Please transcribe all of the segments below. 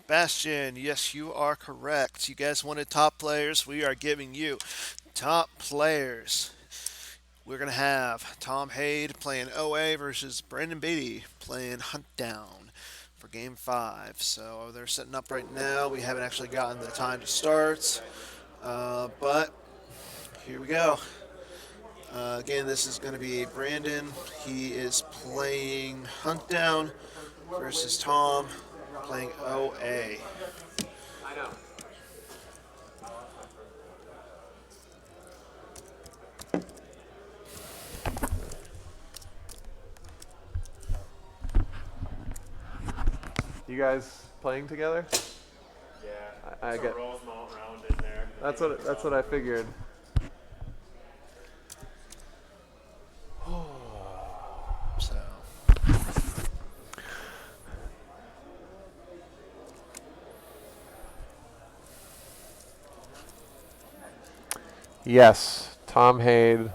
Sebastian. Yes, you are correct. You guys wanted top players. We are giving you top players. We're going to have Tom Haid playing OA versus Brandon Beatty playing Hunt Down for game 5. So they're setting up right now. We haven't actually gotten the time to start, but here we go. Again, this is going to be Brandon. He is playing Hunt Down versus Tom playing OA. You guys playing together? Yeah, I it's a get. Rosemont round in there. That's what I figured. So Yes, Tom Haid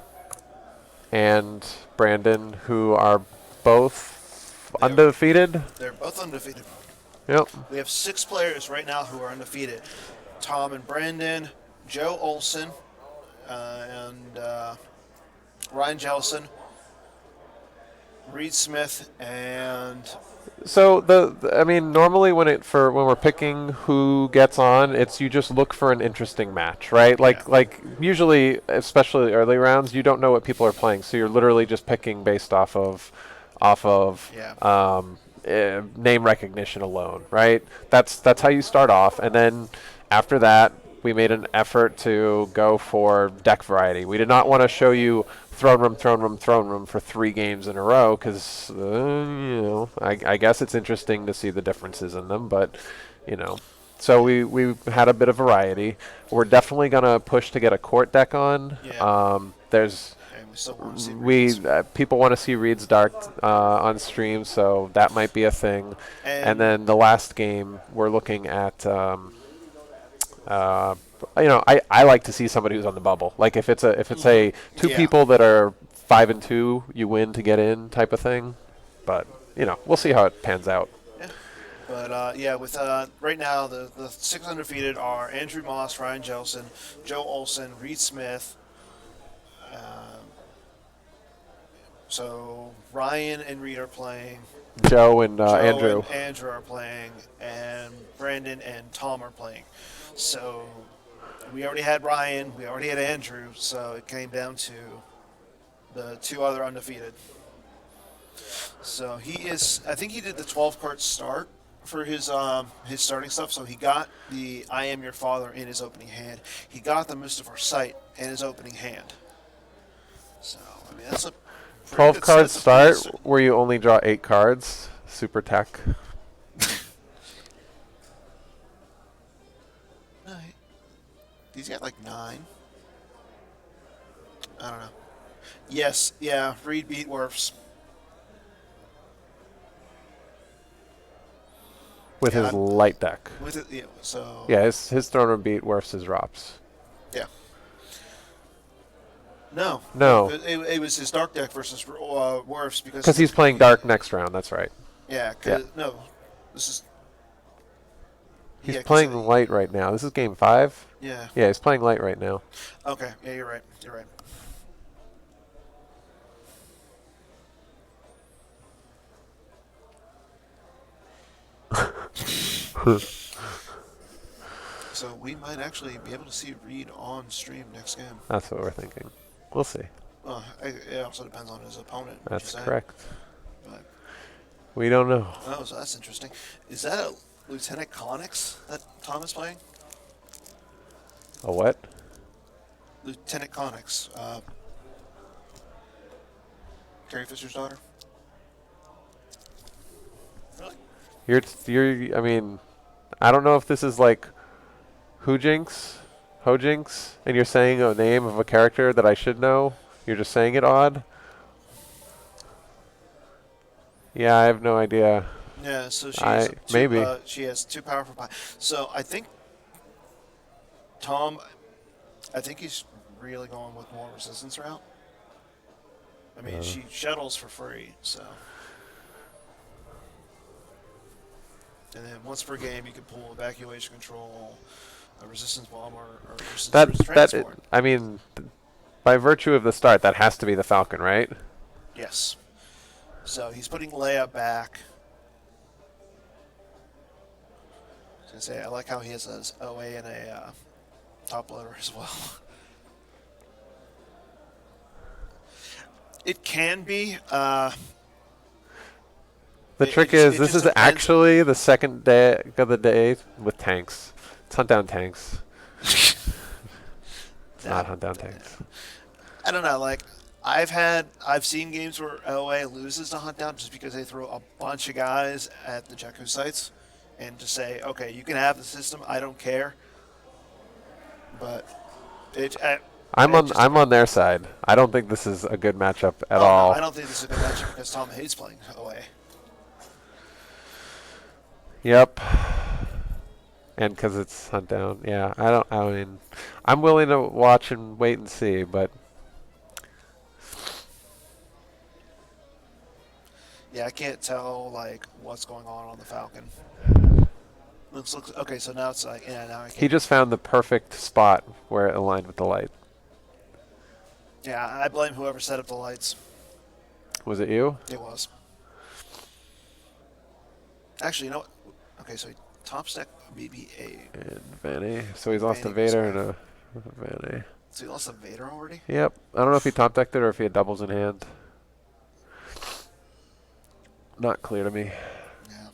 and Brandon, who are both undefeated. they're both undefeated. Yep. We have 6 players right now who are undefeated. Tom and Brandon, Joe Olson, and Ryan Jellison, Reed Smith, and So I mean, normally when we're picking who gets on, it's you just look for an interesting match, right? Yeah. Like usually, especially early rounds, you don't know what people are playing, so you're literally just picking based off of yeah. name recognition alone, right? That's how you start off, and then after that, we made an effort to go for deck variety. We did not want to show you throne room, throne room, throne room for 3 games in a row because I guess it's interesting to see the differences in them, but you know. So we had a bit of variety. We're definitely gonna push to get a court deck on. Yeah. There's And we still want to see we Reed's. people want to see Reed's Dark on stream, so that might be a thing. And And then the last game, we're looking at. Uh, I like to see somebody who's on the bubble. Like if it's a two yeah. people that are 5-2, you win to get in type of thing. But we'll see how it pans out. Yeah. But yeah, with right now the 6 undefeated are Andrew Moss, Ryan Jellison, Joe Olson, Reed Smith. So Ryan and Reed are playing. Joe and Joe Andrew. and Andrew are playing, and Brandon and Tom are playing. So we already had Ryan, we already had Andrew, so it came down to the 2 other undefeated. So he is. I think he did the 12 card start for his starting stuff. So he got the I Am Your Father in his opening hand. He got the Mustafar Sight in his opening hand. So I mean that's a pretty 12 good card set to start where you only draw 8 cards. Super tech. No, he's got like 9. I don't know. Yes, yeah. Reed beat Werfs. With Yeah, his light deck. with it. Yeah, so Yeah, his throne room beat Werf's his drops. yeah. No, No, it was his dark deck versus Werfs because he's playing dark next round. That's right. Yeah, Yeah. no, this is He's yeah, 'cause playing light right now. This is game 5. yeah. Yeah, he's playing light right now. Okay, yeah, you're right. You're right. So we might actually be able to see Reed on stream next game. That's what we're thinking. We'll see. It also depends on his opponent. That's correct. But, We don't know. oh, so that's interesting. Is that a Lieutenant Connix that Tom is playing? A what? Lieutenant Connix, Carrie Fisher's daughter. Really? I mean, I don't know if this is like Hojinks, and you're saying a name of a character that I should know. You're just saying it odd. Yeah, I have no idea. Yeah, so maybe. she has 2 powerful So I think Tom, I think he's really going with more resistance route. I mean, she shuttles for free, so And then once per game, you can pull evacuation control, a resistance bomb, or That resistance that transport. I mean, by virtue of the start, that has to be the Falcon, right? Yes. So he's putting Leia back. I was gonna say I like how he has his OA and a top loader as well. It can be. The trick is, It this just is depends. actually the second day of the day with tanks. It's hunt down tanks. It's Yeah, not hunt down tanks. I don't know. Like I've seen games where OA loses to hunt down just because they throw a bunch of guys at the Jakku sites, and just say, okay, you can have the system. I don't care. But it it just I'm on depends. their side. I don't think this is a good matchup at Oh no, I all. don't think this is a good matchup because Tom hates playing OA. Yep. And because it's hunt down. Yeah, I don't. I mean, I'm willing to watch and wait and see, but Yeah, I can't tell like what's going on the Falcon. Looks okay. So now it's like yeah, now I he can. just found the perfect spot where it aligned with the light. Yeah, I blame whoever set up the lights. Was it you? It was actually, you know what? Okay, so he top stack BB-8. And Vanny. So he's lost a Vanny goes Vader and away. a Vanny. So he lost a Vader already. Yep. I don't know if he top decked it or if he had doubles in hand. Not clear to me. Yeah.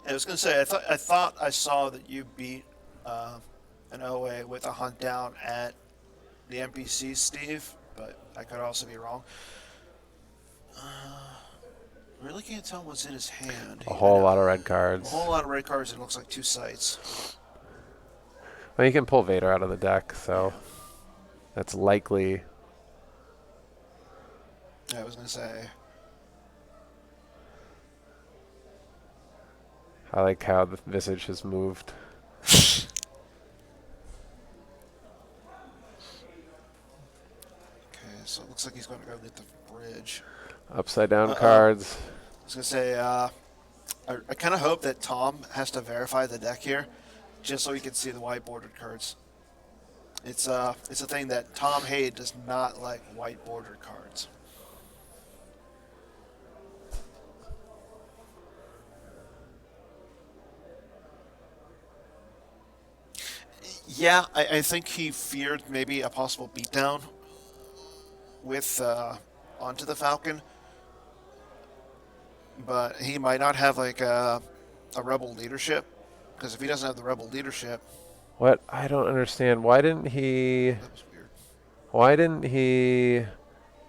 I was gonna say I thought I saw that you beat an OA with a hunt down at the NPC, Steve, but I could also be wrong. Really can't tell what's in his hand. A I whole know lot of red a cards. whole lot of red cards. It looks like two sites. Well, you can pull Vader out of the deck, so Yeah. that's likely. I was gonna say. I like how the visage has moved. Okay, so it looks like he's going to go get the bridge. Upside down Uh-oh. cards. I was gonna say, I kind of hope that Tom has to verify the deck here, just so he can see the white bordered cards. It's a thing that Tom Hay does not like white bordered cards. Yeah, I think he feared maybe a possible beatdown with onto the Falcon, but he might not have like a rebel leadership, because if he doesn't have the rebel leadership, What? I don't understand. Why didn't he? that was weird. Why didn't he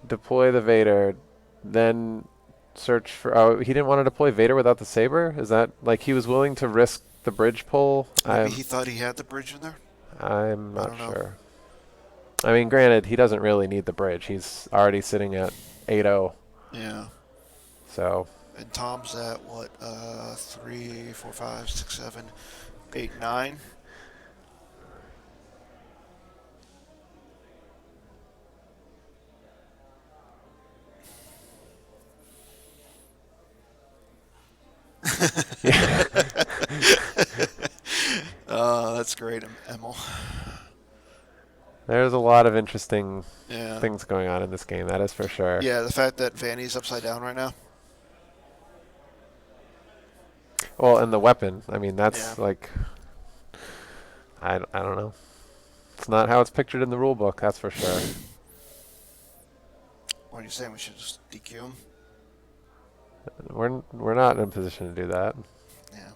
deploy the Vader, then search for? Oh, he didn't want to deploy Vader without the saber. Is that like he was willing to risk the bridge pull? Maybe he thought he had the bridge in there. I'm I not don't know. sure. I mean, granted, he doesn't really need the bridge. He's already sitting at 8-0. Yeah. So And Tom's at what? 3, 4, 5, 6, 7, 8, 9. yeah. That's great, Emil. There's a lot of interesting Yeah. things going on in this game. That is for sure. Yeah, the fact that Vanny's upside down right now. Well, and the weapon. I mean, Yeah. that's like I don't know. It's not how it's pictured in the rule book. That's for sure. What are you saying? We should just DQ him? We're not in a position to do that. Yeah.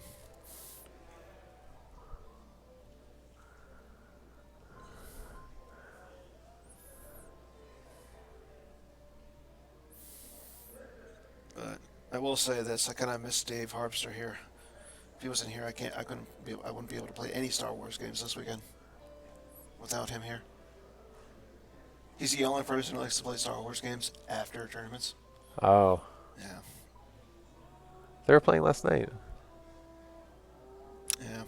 But I will say this: I kind of miss Dave Harpster here. If he wasn't here, I wouldn't be able to play any Star Wars games this weekend without him here. He's the only person who likes to play Star Wars games after tournaments. Oh, Yeah. they were playing last night. Yeah.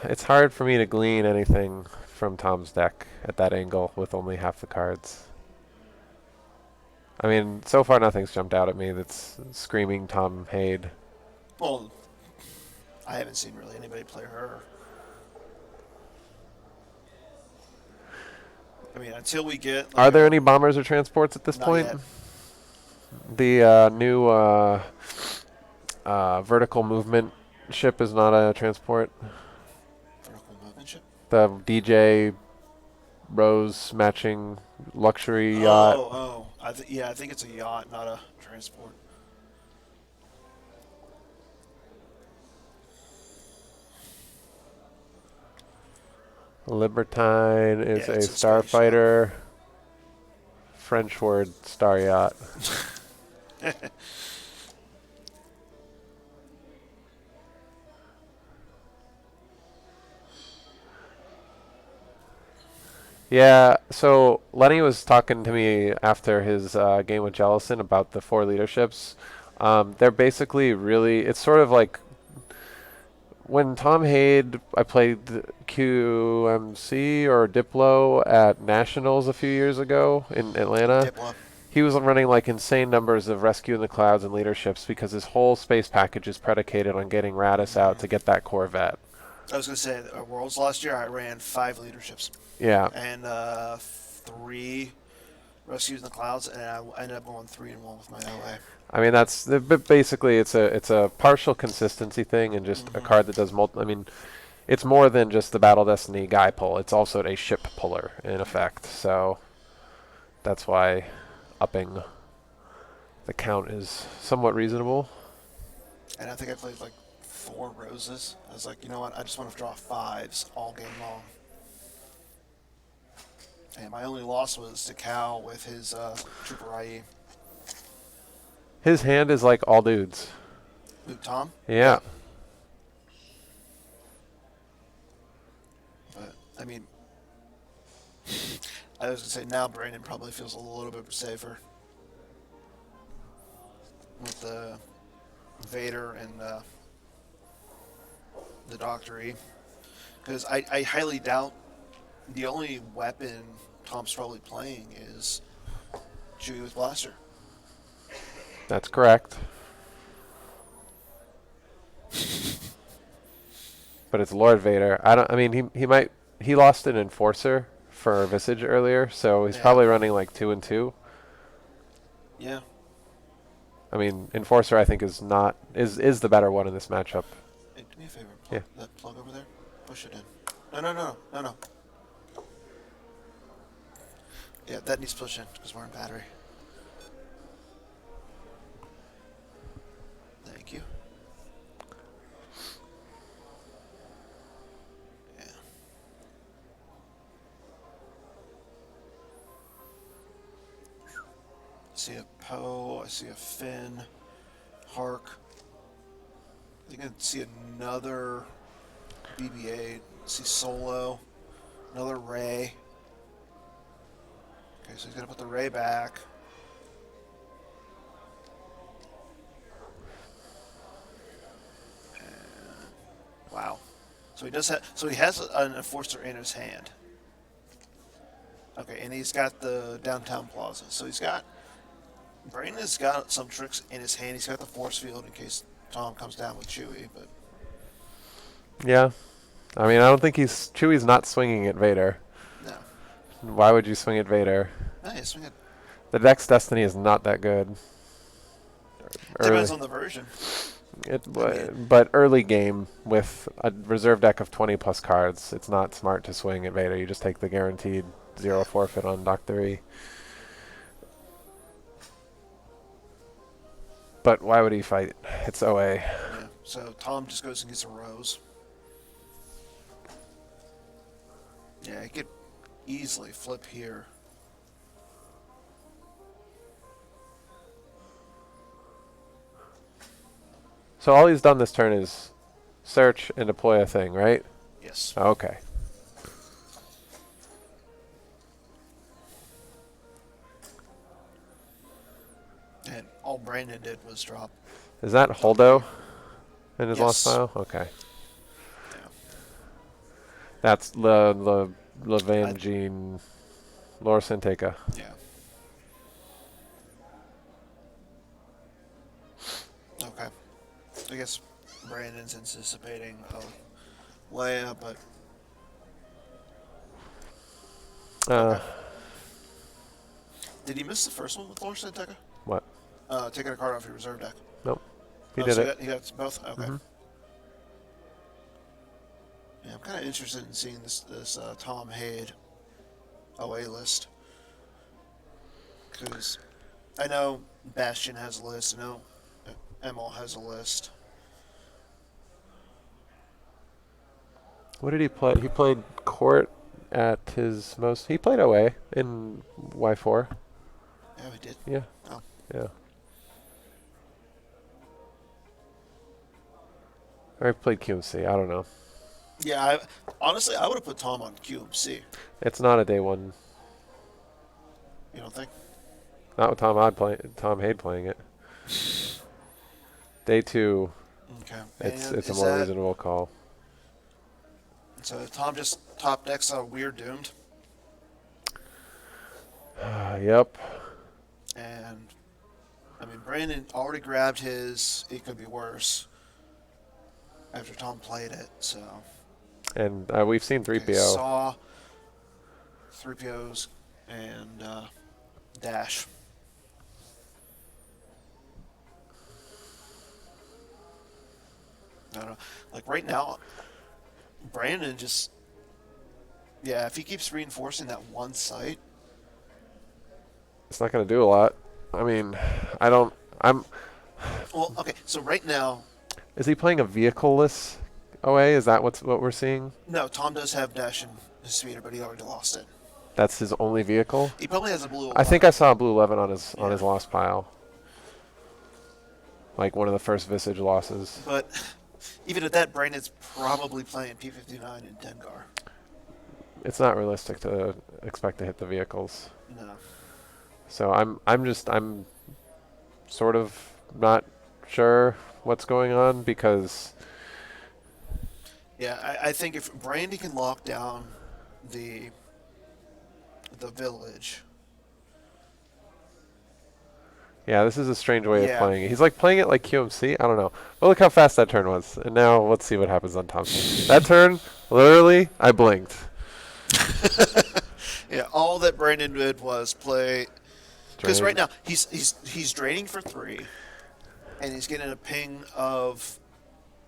It's hard for me to glean anything from Tom's deck at that angle with only half the cards. I mean, so far nothing's jumped out at me that's screaming Tom Hade. Well, I haven't seen really anybody play her. I mean, until we get like Are there any bombers or transports at this not point? yet. The new vertical movement ship is not a transport. Vertical movement ship. The DJ Rose matching luxury yacht. Oh. I think it's a yacht, not a transport. Libertine is Yeah, a it's a space yacht. starfighter. French word star yacht. Yeah, so Lenny was talking to me after his game with Jellison about the four leaderships. They're basically really, it's sort of like when Tom Hade, I played QMC or Diplo at Nationals a few years ago in Atlanta. Diplo. He was running like insane numbers of Rescue in the Clouds and leaderships because his whole space package is predicated on getting Radis out to get that Corvette. I was gonna say Worlds last year. I ran 5 leaderships Yeah. and 3 rescues in the clouds, and I ended up going 3-1 with my LA. I mean but basically it's a partial consistency thing and just a card that does multi. I mean, it's more than just the Battle Destiny guy pull. It's also a ship puller in effect. So that's why upping the count is somewhat reasonable. And I think I played like 4 roses. I was like, you know what? I just want to draw 5s all game long. And my only loss was to Cal with his Trooper IE. His hand is like all dudes. Luke Tom. Yeah. But I mean, I was gonna say now Brandon probably feels a little bit safer with the Vader and the Doctor E, because I highly doubt the only weapon Tom's probably playing is Chewie with Blaster. That's correct. But it's Lord Vader. I mean he lost an enforcer for Visage earlier, so he's Yeah. probably running like 2 and 2. Yeah. I mean, enforcer I think is the better one in this matchup. Hey, do me a favor. Plug that plug over there. Push it in. No. Yeah, that needs pushing because we're in battery. Thank you. Yeah. I see a Poe. I see a Finn. Hark. I think I see another BB-8. I see Solo. Another Ray. Okay, so he's gonna put the Ray back. Wow. So he does have. So he has an enforcer in his hand. Okay, and he's got the downtown plaza. So he's got. Brandon has got some tricks in his hand. He's got the force field in case Tom comes down with Chewie, but Yeah. I mean, I don't think Chewie's not swinging at Vader. no. Why would you swing at Vader? Hey, swing it. The deck's Destiny is not that good. Depends on the version. But early game with a reserve deck of 20 plus cards, it's not smart to swing at Vader. You just take the guaranteed 0 forfeit on Doctor E. But why would he fight? It's OA. Yeah. So Tom just goes and gets a rose. Yeah, he could easily flip here. So all he's done this turn is search and deploy a thing, right? Yes. Okay. And all Brandon did was drop. Is that Holdo in his Yes. lost file? Okay. Yeah. That's I, Levangine Lorcenteka. yeah. Okay. I guess Brandon's anticipating a layup, but Uh, okay. Did he miss the first one with Lawrence Decker? what? Taking a card off your reserve deck. Nope. He Oh, did so it. he got both? Okay. Hmm. Yeah, I'm kind of interested in seeing this Tom Hade OA list. Because I know Bastion has a list. I know Emil has a list. What did he play? He played court at his most. He played OA in Y4. Yeah, we did. Yeah. Oh. Yeah. Or he played QMC. I don't know. Yeah, honestly, I would have put Tom on QMC. It's not a day one. You don't think? Not with Tom Hade playing it. Day two. Okay. It's And a is more that reasonable call. so? Tom just top decks a weird doomed, Yep. and I mean Brandon already grabbed his. It could be worse after Tom played it. So And we've seen okay, 3PO. Saw, 3POs, and Dash. I don't know. Like right now, Brandon just yeah. If he keeps reinforcing that one site, It's not going to do a lot. I mean, I don't. I'm. well, okay. So right now, Is he playing a vehicle-less OA? Is that what we're seeing? no, Tom does have Dash in his speeder, but he already lost it. That's his only vehicle. He probably has a blue. I think I saw a blue 11 on his Yeah. lost pile. Like one of the first Visage losses. But even at that, Brandon's probably playing P59 in Dengar. It's not realistic to expect to hit the vehicles. No. So I'm sort of not sure what's going on because Yeah, I think if Brandy can lock down the village. yeah, this is a strange way of Yeah. playing it. He's like playing it like QMC. I don't know. But look how fast that turn was. And now let's see what happens on Thompson. That turn, literally, I blinked. Yeah, all that Brandon did was play because right Drain. now he's draining for 3, and he's getting a ping of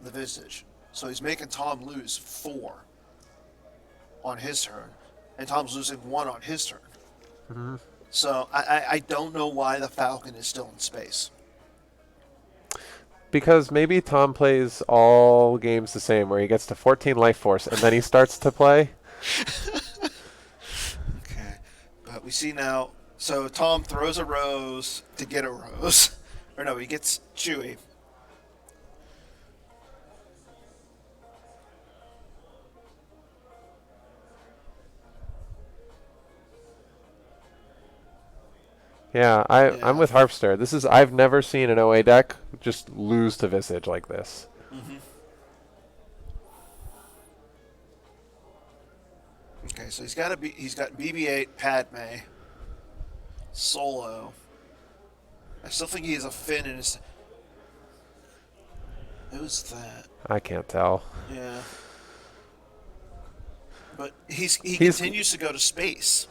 the Visage, so he's making Tom lose 4 on his turn, and Tom's losing 1 on his turn. Mm-hmm. So I don't know why the Falcon is still in space. Because maybe Tom plays all games the same, where he gets to 14 life force and then he starts to play. Okay, but we see now. So Tom throws a rose to get a rose, or no, he gets Chewy. Yeah, I'm Yeah. with Harpster. I've never seen an OA deck just lose to Visage like this. Mm-hmm. Okay, so he's got BB-8, Padme, Solo. I still think he has a Finn in his. Who's that? I can't tell. Yeah. But he He's continues to go to space.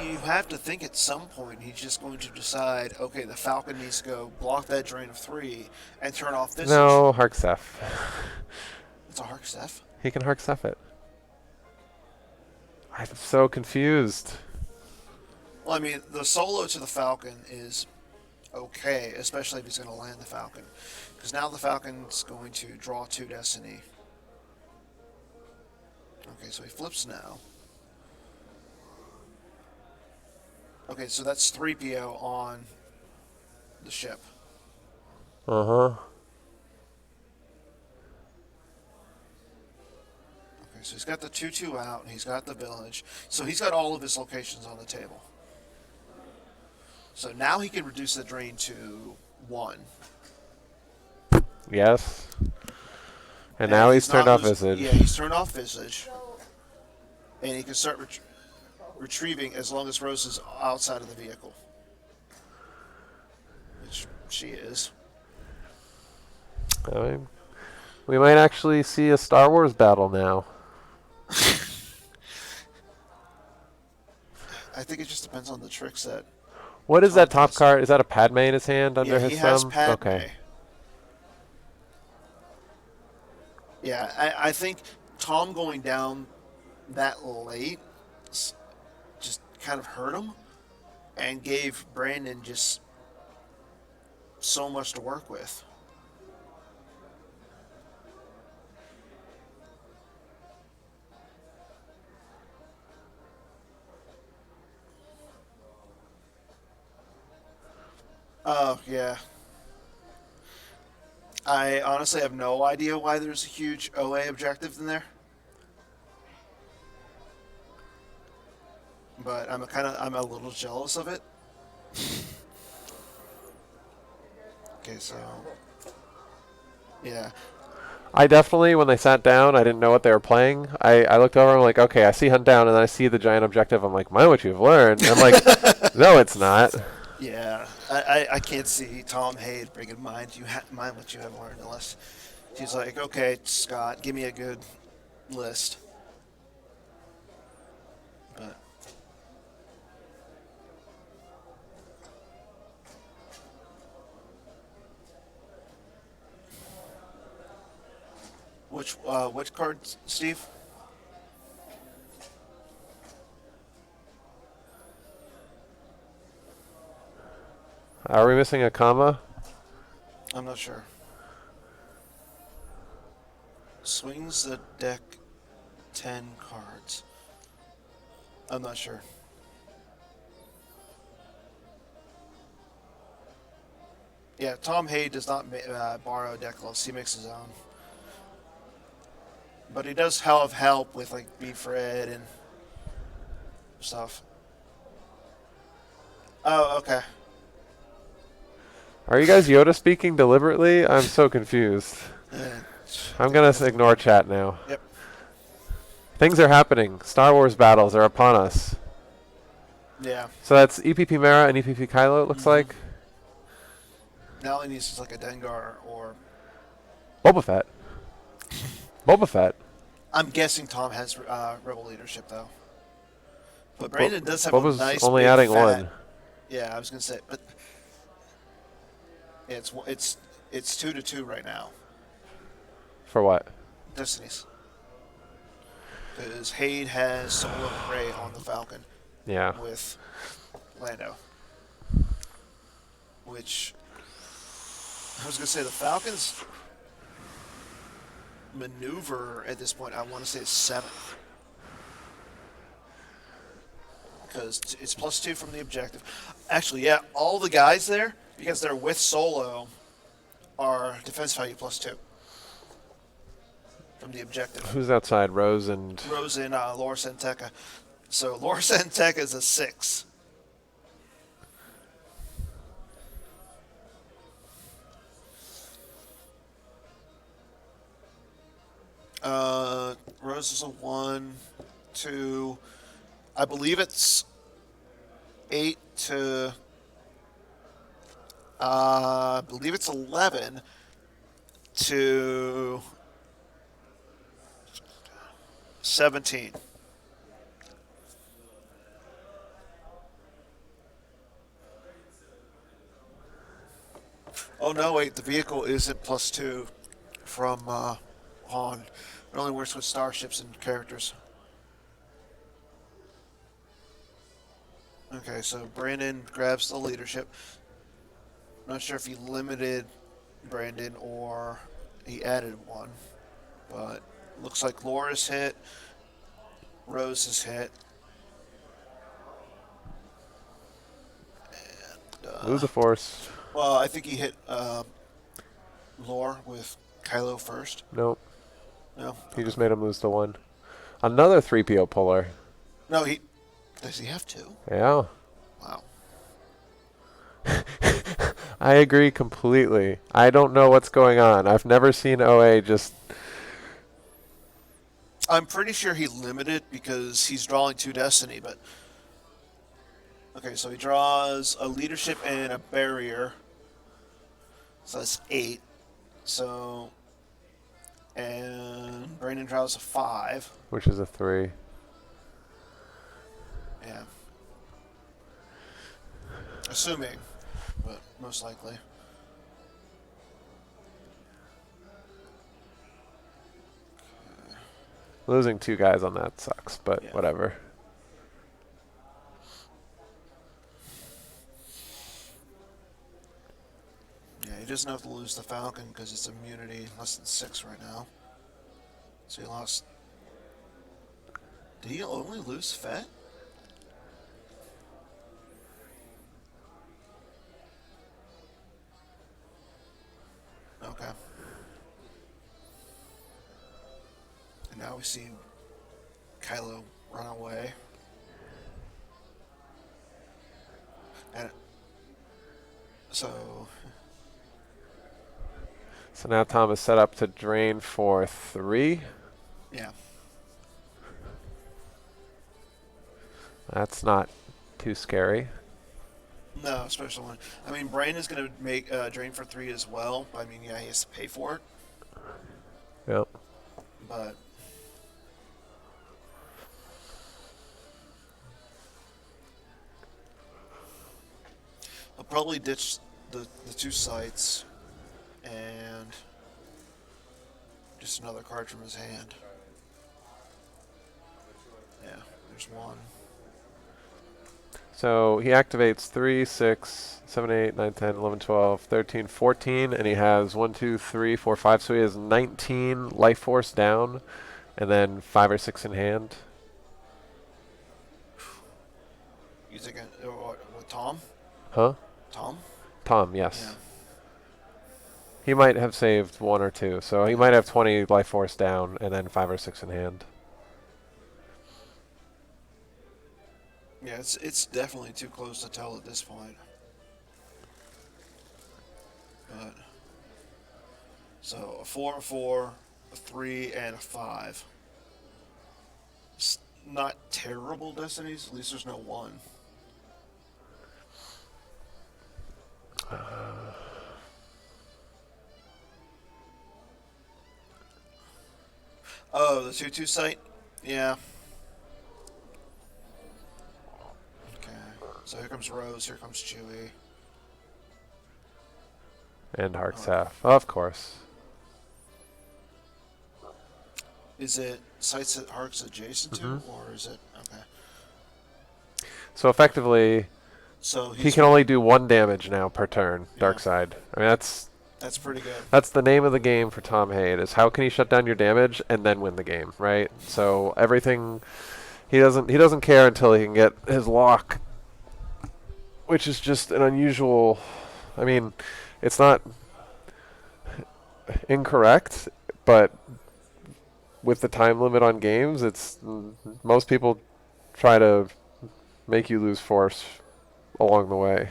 You have to think at some point he's just going to decide, okay, the Falcon needs to go block that drain of 3 and turn off this. no Hark Seth. It's a Hark Seth. He can Hark Seth it. I'm so confused. Well, I mean, the solo to the Falcon is okay, especially if he's going to land the Falcon. Because now the Falcon's going to draw 2 Destiny. Okay, so he flips now. Okay, so that's 3PO on the ship. Uh-huh. Okay, so he's got the 2-2 out, and he's got the village. So he's got all of his locations on the table. So now he can reduce the drain to 1. Yes. And And now he's he's turned not off losing. Visage. Yeah, he's turned off Visage, and he can start retrieving as long as Rose is outside of the vehicle, which she is. I mean, we might actually see a Star Wars battle now. I think it just depends on the tricks that What is Tom that top does. card? Is that a Padme in his hand under Yeah, he his has thumb? Padme. Okay. Yeah, I think Tom going down that late just kind of hurt him and gave Brandon just so much to work with. Oh, yeah. I honestly have no idea why there's a huge OA objective in there. But I'm a little jealous of it. Okay, so yeah. I definitely, when they sat down, I didn't know what they were playing. I looked over, I'm like, okay, I see hunt down, and then I see the giant objective. I'm like, mind what you've learned. And I'm like, no, it's not. Yeah, I can't see Tom Haid bringing mind what you have learned unless he's like, okay, Scott, give me a good list. But which card, Steve? Are we missing a comma? I'm not sure. Swings the deck 10 cards. I'm not sure. Yeah, Tom Hay does not borrow deck lists. He makes his own. But he does have help with like B Fred and stuff. Oh, okay. Are you guys Yoda speaking deliberately? I'm so confused. I'm going to ignore chat now. Yep. Things are happening. Star Wars battles are upon us. Yeah. So that's EPP Mara and EPP Kylo, it looks like. Now he needs like a Dengar or. Boba Fett. Boba Fett. I'm guessing Tom has Rebel leadership though. But Brandon does have Boba's a nice only big adding fat, one. Yeah, I was gonna say, but yeah, it's 2-2 right now. For what? Destinies. Because Haid has Solo and Rey on the Falcon Yeah. with Lando. Which I was gonna say the Falcons maneuver at this point. I want to say is 7th. Because it's +2 from the objective. Actually, yeah, all the guys there, because they're with Solo, are defense value +2 from the objective. Who's outside? Rose and... Rose and Laura Santeca. So Laura Santeca is a 6. Rose is a 1, 2. I believe it's 8 to. I believe it's 11 to 17. Oh no! Wait, the vehicle isn't +2 from Han. It only works with starships and characters. Okay, so Brandon grabs the leadership. Not sure if he limited Brandon or he added one, but looks like Laura's hit, Rose is hit. And, Lose the Force. well, I think he hit Laura with Kylo first. Nope. No, He just made him lose the 1. Another 3PO puller. no. He does he have 2? Yeah. Wow. I agree completely. I don't know what's going on. I've never seen OA just I'm pretty sure he limited because he's drawing 2 destiny, but okay, so he draws a leadership and a barrier. So that's 8. So and Brandon draws a 5. which is a 3. Yeah. Assuming, but most likely. Losing 2 guys on that sucks, but Yeah. whatever. Yeah, he doesn't have to lose the Falcon because it's immunity less than 6 right now. So he lost. Did he only lose Fett? Okay. And now we see Kylo run away. And so, So now Tom is set up to drain for 3. yeah. That's not too scary. No, special one. I mean, Brain is going to make drain for 3 as well. I mean, yeah, he has to pay for it, Yep. but he'll probably ditch the 2 sites and just another card from his hand. Yeah, there's one. So he activates 3, 6, 7, 8, 9, 10, 11, 12, 13, 14, and he has 1, 2, 3, 4, 5. So he has 19 life force down, and then 5 or 6 in hand. You think what Tom? Huh? Tom? Tom, yes. Yeah. He might have saved 1 or 2, so he might have 20 life force down, and then 5 or 6 in hand. Yeah, it's definitely too close to tell at this point. But so a 4, a 4, a 3, and a 5. It's not terrible destinies. At least there's no 1. Oh, the 2/2 site? Yeah. Okay. So here comes Rose, here comes Chewie. And Heartsaf, of course. Is it sites that Hark's adjacent to, or is it okay? So effectively, So he he's can only do 1 damage now per turn, Yeah. dark side. I mean, that's pretty good. that's the name of the game for Tom Haid, is how can he shut down your damage and then win the game, right? So everything, he doesn't care until he can get his lock, which is just an unusual, I mean, it's not incorrect, but with the time limit on games, it's most people try to make you lose force along the way.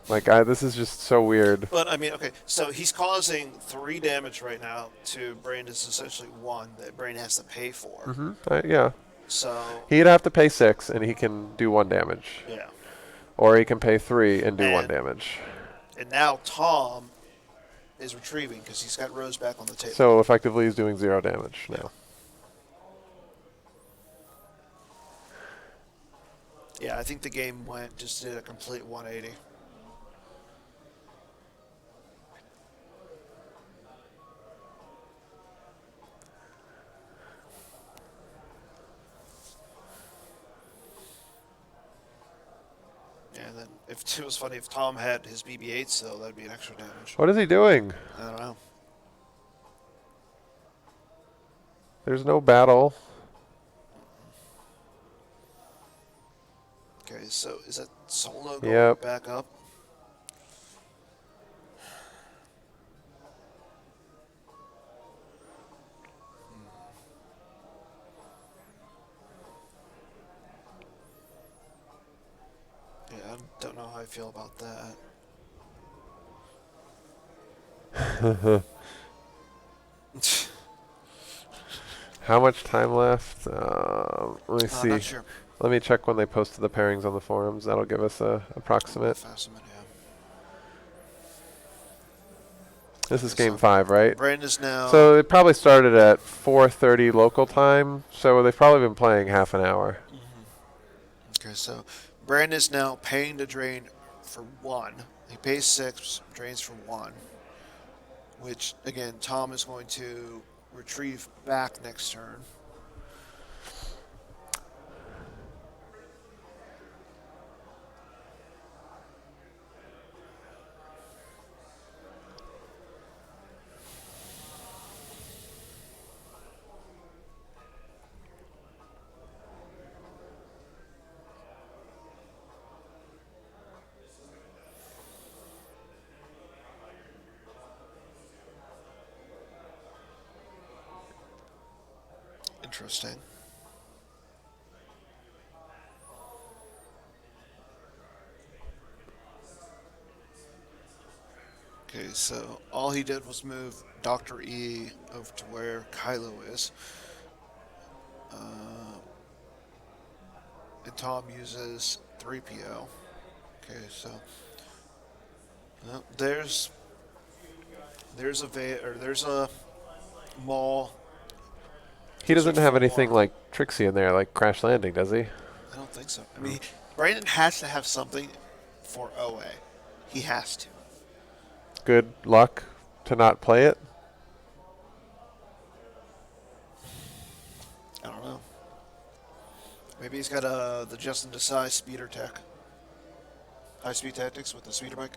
Like, this is just so weird. But I mean, okay, so he's causing 3 damage right now to Brandon's essentially 1 that Brain has to pay for. Yeah. So He'd have to pay 6, and he can do 1 damage. yeah, Or he can pay 3 and do 1 And- damage. and now Tom is retrieving because he's got Rose back on the table. So effectively, he's doing 0 damage now. Yeah, I think the game just did a complete 180. Yeah, and then if it was funny if Tom had his BB-8 still, that'd be an extra damage. What is he doing? I don't know. There's no battle. Okay, so is that Solo going Yep. back up? Yeah, I don't know how I feel about that. How much time left? Let me Not see. sure. Let me check when they posted the pairings on the forums. That'll give us a How approximate. fast am I? Yeah. This is Okay, game so 5, right? Brandon is now. So it probably started at 4:30 local time. So they've probably been playing half an hour. Okay, so Brandon is now paying to drain for 1. He pays 6, drains for 1, which again Tom is going to retrieve back next turn. Interesting. Okay, so all he did was move Dr. E over to where Kylo is. And Tom uses 3PO. Okay, so there's a there's a mall He Wizard doesn't have anything 4. like Trixie in there, like Crash Landing, does he? I don't think so. I mean, Brandon has to have something for OA. He has to. Good luck to not play it. I don't know. Maybe he's got the Justin Desai speeder tech, high speed tactics with the speeder bike.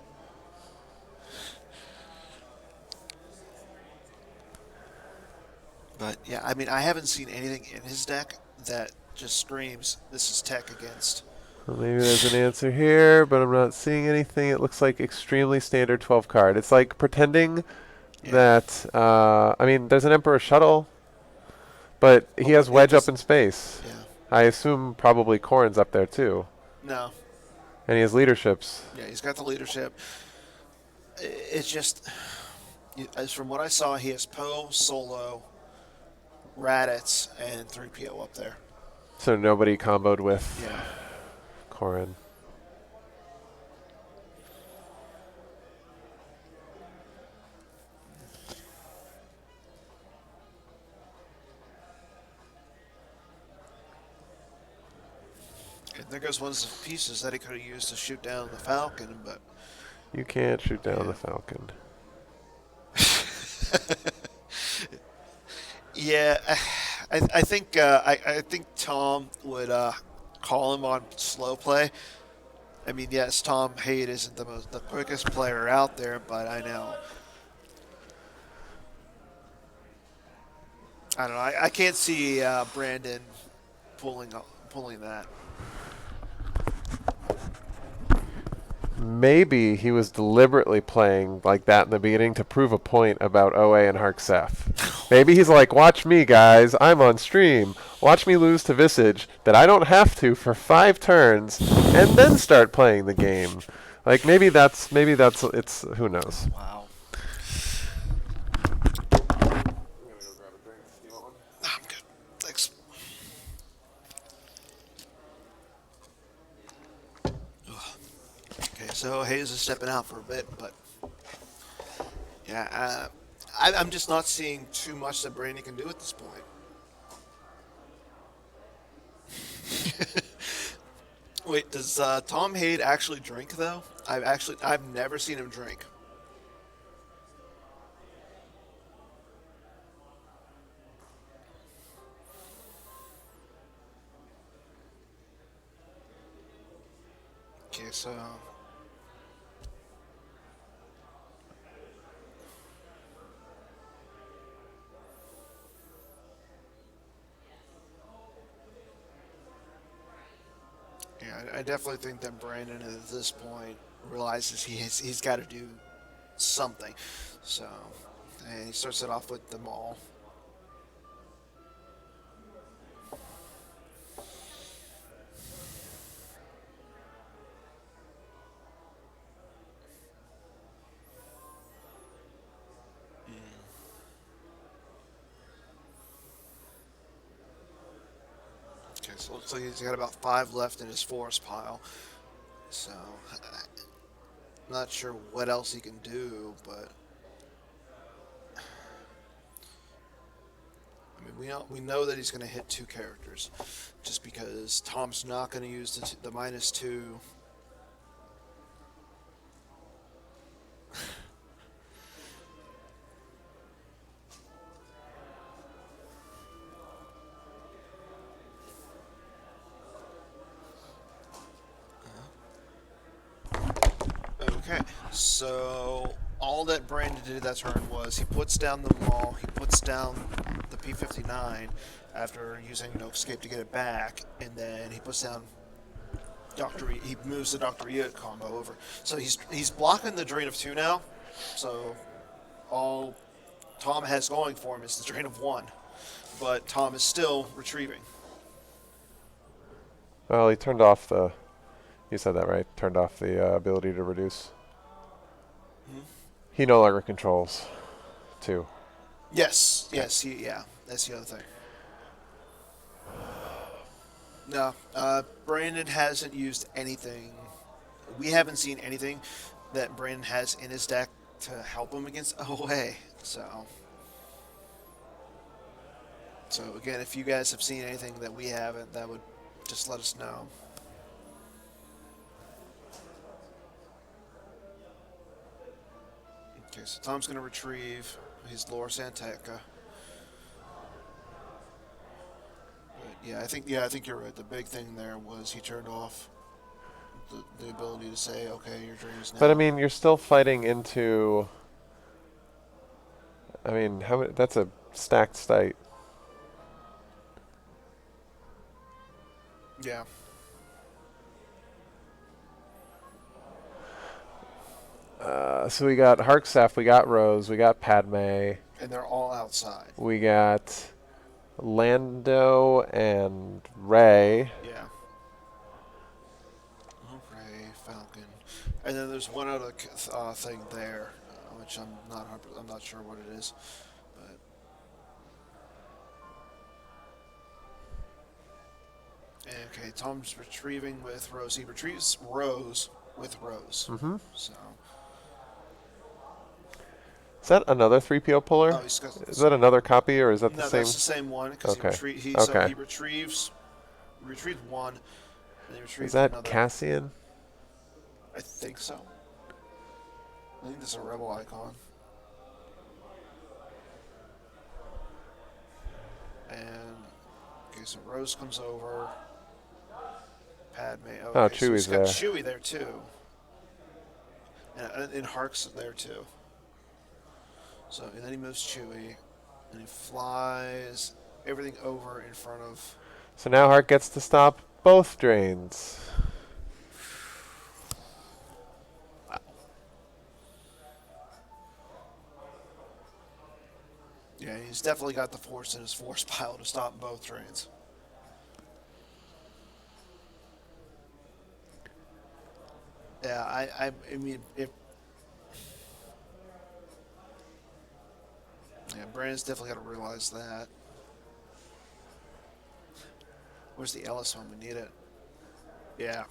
But yeah, I mean, I haven't seen anything in his deck that just screams this is tech against. Well, maybe there's an answer here, but I'm not seeing anything. It looks like extremely standard 12 card. It's like pretending Yeah. that, I mean, there's an Emperor Shuttle, but he has It Wedge up just in space. yeah. I assume probably Corrin's up there too. No. And he has leaderships. Yeah, he's got the leadership. It's just as from what I saw, he has Poe, Solo, Raditz, and 3PO up there. So nobody comboed with Yeah. Corrin. And there goes one of the pieces that he could have used to shoot down the Falcon, but You can't shoot down yeah. the Falcon. Yeah, I think I think Tom would call him on slow play. I mean, yes, Tom Haight isn't the quickest player out there, but I don't know. I can't see Brandon pulling that. Maybe he was deliberately playing like that in the beginning to prove a point about OA and Harksef. Maybe he's like, watch me, guys. I'm on stream. Watch me lose to Visage that I don't have to for 5 turns and then start playing the game. Like, it's, who knows. Wow. I'm good. Thanks. Okay, so Hayes is stepping out for a bit, but yeah, I'm just not seeing too much that Brandon can do at this point. Wait, does Tom Haight actually drink though? I've never seen him drink. Okay, so yeah, I definitely think that Brandon at this point realizes he's got to do something. So, and he starts it off with the mall. So it looks like he's got about 5 left in his forest pile. So, not sure what else he can do, but I mean, we know that he's going to hit 2 characters, just because Tom's not going to use the -2. Okay, so all that Brandon did that turn was he puts down the maul, he puts down the P-59 after using no escape to get it back, and then he puts down he moves the Doctor E combo over. So he's blocking the drain of 2 now. So all Tom has going for him is the drain of 1, but Tom is still retrieving. Well, he turned off the. You said that right. Turned off the ability to reduce. Hmm? He no longer controls 2. Yes, yeah, that's the other thing. No, Brandon hasn't used anything. We haven't seen anything that Brandon has in his deck to help him against OA. So again, if you guys have seen anything that we haven't, that would just let us know. Okay, so Tom's going to retrieve his Lore Santeca. Yeah, I think you're right. The big thing there was he turned off the ability to say, okay, your dream is now. But I mean, you're still fighting into. I mean, how many, that's a stacked state. Yeah. So we got Harkstaff, we got Rose, we got Padme, And they're all outside. we got Lando and Rey. Yeah. Okay, Falcon. And then there's one other thing there, which I'm not sure what it is, but okay, Tom's retrieving with Rose. He retrieves Rose with Rose. Mm-hmm. So. Is that another 3PO puller? Oh, he's got, Is that another copy, or is that no, the same? that's the same one because Okay. so Okay. he retrieved one, and he retrieved Is that another. Cassian? I think so. I think there's a rebel icon. And okay, so Rose comes over. Padme. Okay, Oh, so Chewie's he's got there. Chewie there too. And Hark's there too. So and then he moves Chewie, and he flies everything over in front of. So now Hark gets to stop both drains. Yeah, he's definitely got the force in his force pile to stop both trains. Yeah, I mean, if yeah, Brandon's definitely got to realize that. Where's the Ellis one? We need it. Yeah,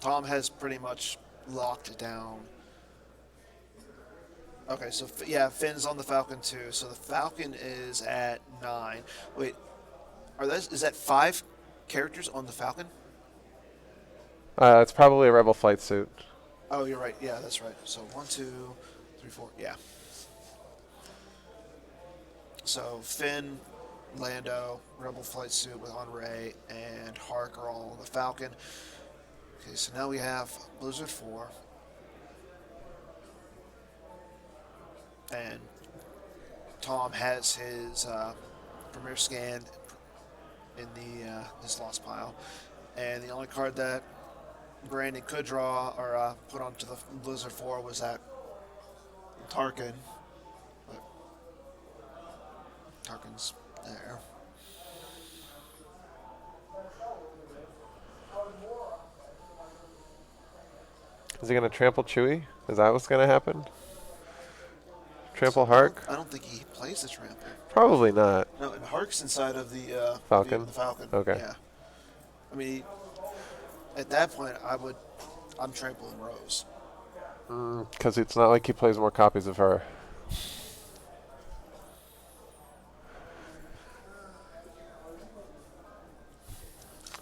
Tom has pretty much locked it down. Okay, so yeah, Finn's on the Falcon too. So the Falcon is at 9. Wait, is that 5 characters on the Falcon? It's probably a Rebel flight suit. Oh, you're right. Yeah, that's right. So 1, 2, 3, 4. Yeah. So Finn, Lando, Rebel flight suit with Rey, and Hark are all on the Falcon. Okay, so now we have Blizzard 4. And Tom has his premier scan in the his lost pile, and the only card that Brandon could draw or put onto the Blizzard 4 was that Tarkin. But Tarkin's there. Is he going to trample Chewie? Is that what's going to happen? Trample Hark? I don't think he plays the trample. Probably not. No, and Hark's inside of the Falcon? The Falcon. Okay. Yeah. I mean, at that point, I'm trampling Rose. Because it's not like he plays more copies of her.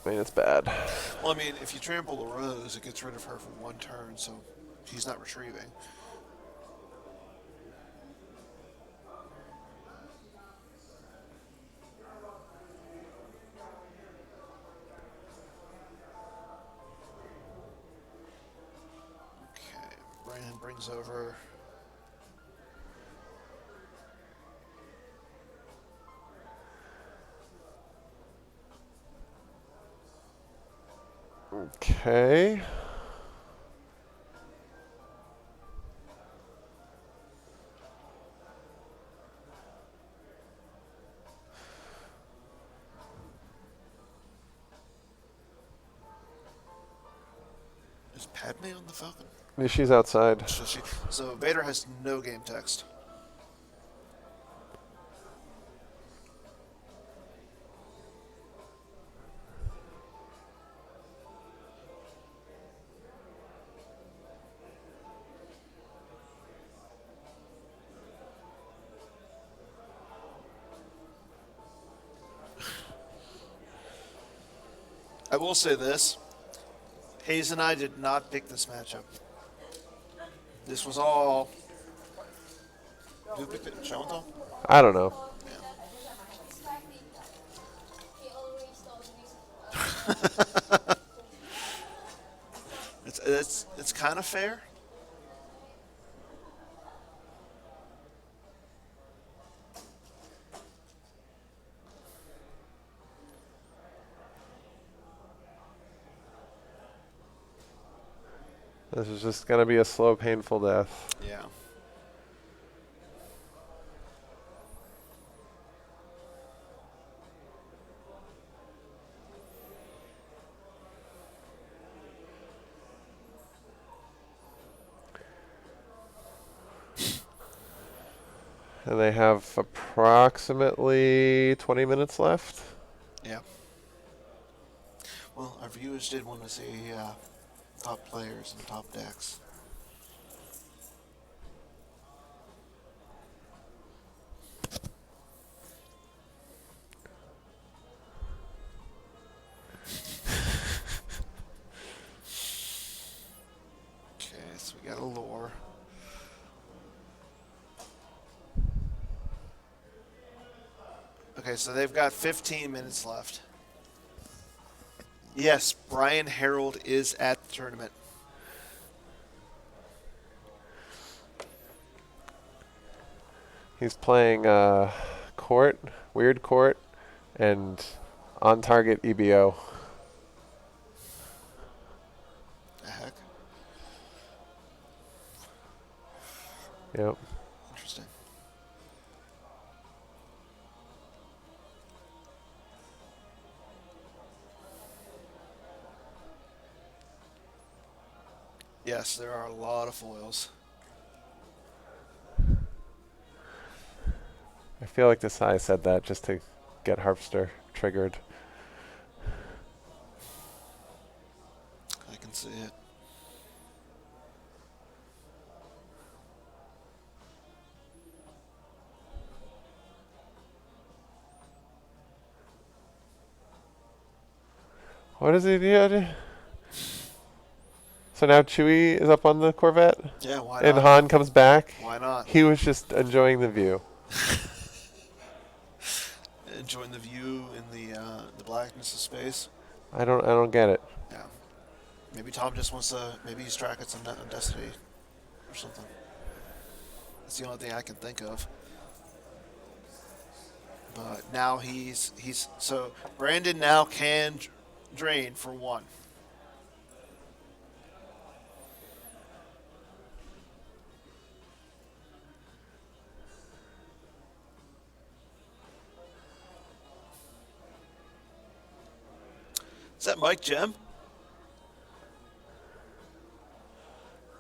I mean, it's bad. Well, I mean, if you trample the Rose, it gets rid of her for one turn, so he's not retrieving. Okay, Brandon brings over. Okay. Is Padme on the Falcon? She's outside. So Vader has no game text. I will say this. Hayes and I did not pick this matchup. This was all. Who picked it? Showentall? I don't know. It's kind of fair. This is just going to be a slow, painful death. Yeah. And they have approximately 20 minutes left. Yeah. Well, our viewers did want to see top players and top decks. Okay, so we got a lore. Okay, so they've got 15 minutes left. Yes, Brian Harold is at the tournament. He's playing court, weird court, and on target EBO. The heck? Yep. Interesting. Yes, there are a lot of foils. I feel like this I said that just to get Harpster triggered. I can see it. What is he doing? So now Chewie is up on the Corvette, Yeah, why and not? Han comes back. Why not? He was just enjoying the view. Enjoying the view in the blackness of space. I don't get it. Yeah. Maybe Tom just wants to. Maybe he's tracking some Destiny or something. That's the only thing I can think of. But now he's so Brandon now can drain for one. Is that Mike Jim?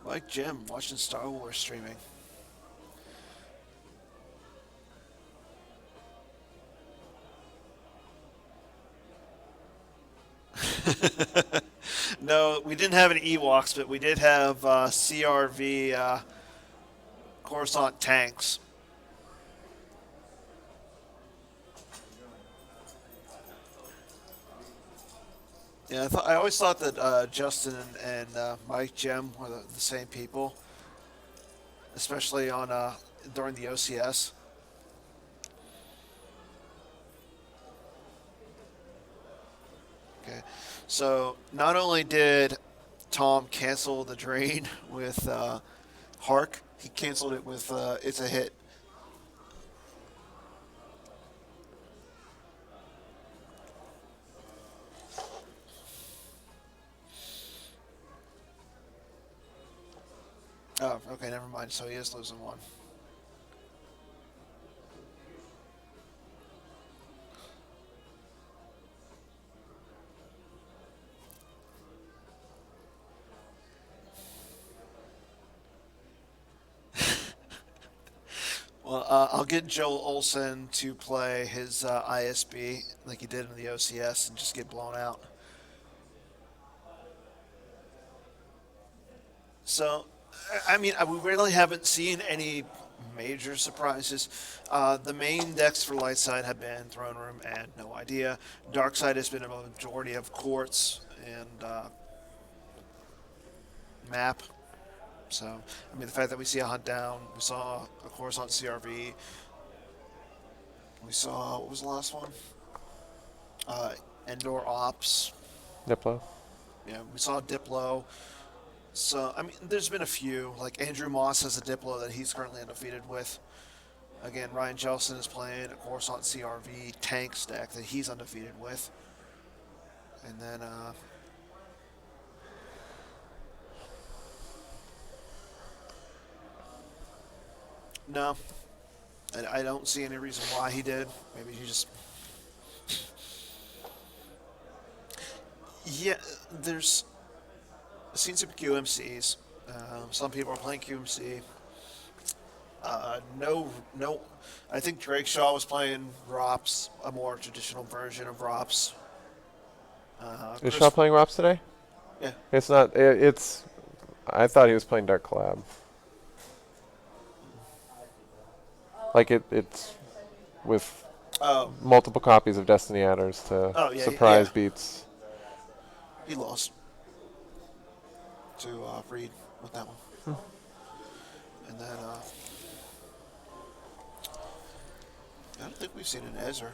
Mike Jim watching Star Wars streaming. No, we didn't have any Ewoks, but we did have CRV Coruscant tanks. Yeah, I always thought that Justin and Mike Jem were the same people, especially on during the OCS. Okay, so not only did Tom cancel the drain with Hark, he canceled it with It's a Hit. Oh, okay, never mind. So he is losing one. Well, I'll get Joel Olsen to play his ISB like he did in the OCS and just get blown out. So, I mean, we really haven't seen any major surprises. The main decks for light side have been Throne Room and No Idea. Dark side has been a majority of Quartz and Map. So, I mean, the fact that we see a Hunt Down, we saw, of course, on CRV, we saw, what was the last one? Uh, Endor Ops. Diplo. Yeah, we saw Diplo. So, I mean, there's been a few. Like Andrew Moss has a Diplo that he's currently undefeated with. Again, Ryan Jelson is playing a Coruscant CRV tanks deck that he's undefeated with. And then, no, I don't see any reason why he did. Maybe he just. Yeah, there's. I've seen some QMCs. Some people are playing QMC. No, no. I think Drake Shaw was playing ROPS, a more traditional version of ROPS. Is Chris, Shaw playing Rops today? yeah. It's not. It's. I thought he was playing Dark Collab. Like it's with Oh, multiple copies of Destiny Adders to oh yeah, surprise yeah. beats. He lost to Reed with that one. And then I don't think we've seen an Ezra.